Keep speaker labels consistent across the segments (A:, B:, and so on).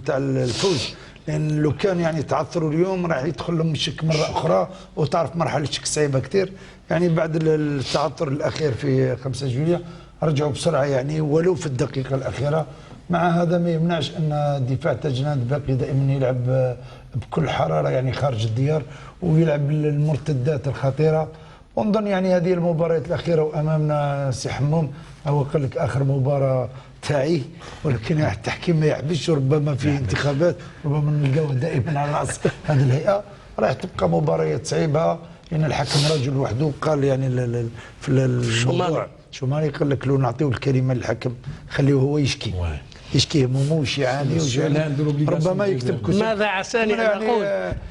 A: تاع الفوز، لان لو كان يعني تعثروا اليوم راح يدخل لهم الشك مره اخرى، وتعرف مرحله الشك صعيبه كثير. يعني بعد التعثر الاخير في 5 جويلية رجعوا بسرعه يعني ولو في الدقيقه الاخيره. مع هذا ما يمنعش ان دفاع تاجناد باقي دائما يلعب بكل حراره يعني خارج الديار، ويلعب المرتدات الخطيره. ونظن يعني هذه المباريات الاخيره وامامنا سي حموم، هو قال لك اخر مباراه تاعي، ولكن التحكيم ما يحبش، وربما في انتخابات ربما نلقاوه دائما على راس هذه الهيئه. راح تبقى مباريات صعيبه، لان الحكم رجل وحده قال يعني في الموضوع شوماني قال لك لو نعطيو الكلمه للحكم خليه هو يشكي هموموش يعاني ربما يكتب كتب.
B: ماذا عساني ان
A: اقول؟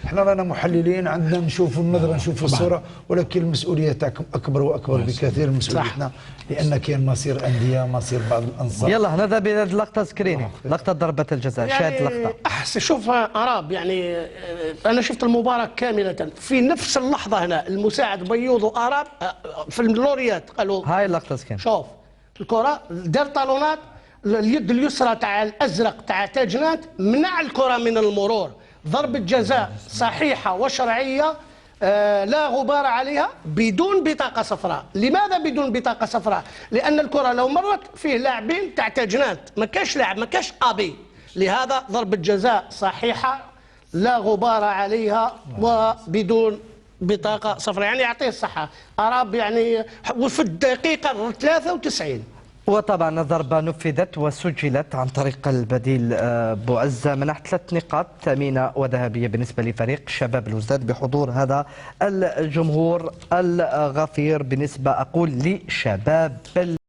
A: احنا رانا محللين، عندنا نشوفوا النظره، نشوفوا الصوره، ولكن المسؤوليه تاعكم اكبر واكبر بكثير من مسؤوليتنا، لان كاين مصير انديه، مصير بعض الانصار.
C: يلا نذهب الى اللقطه سكريني، لقطه ضربه الجزاء.
B: يعني
C: شاهد اللقطه.
B: احسن شوف اراب، يعني انا شفت المباراه كامله في نفس اللحظه. هنا المساعد بيوض واراب في اللوريات قالوا
C: هاي اللقطه سكريني.
B: شوف الكره دار طالونات، اليد اليسرى تاع الازرق تاع تاجنات منع الكره من المرور. ضربه جزاء صحيحه وشرعيه، لا غبار عليها، بدون بطاقه صفراء. لماذا بدون بطاقه صفراء؟ لان الكره لو مرت فيه لاعبين تاع تاجنات، ما كاش لاعب، ما كاش ابي، لهذا ضربه جزاء صحيحه لا غبار عليها وبدون بطاقه صفراء. يعني يعطيه الصحه اراب، يعني وفي الدقيقه 93.
C: وطبعا الضربة نفذت وسجلت عن طريق البديل بوعزة، منحت 3 نقاط ثمينة وذهبية بالنسبة لفريق شباب الوزداد بحضور هذا الجمهور الغفير، بالنسبة أقول لشباب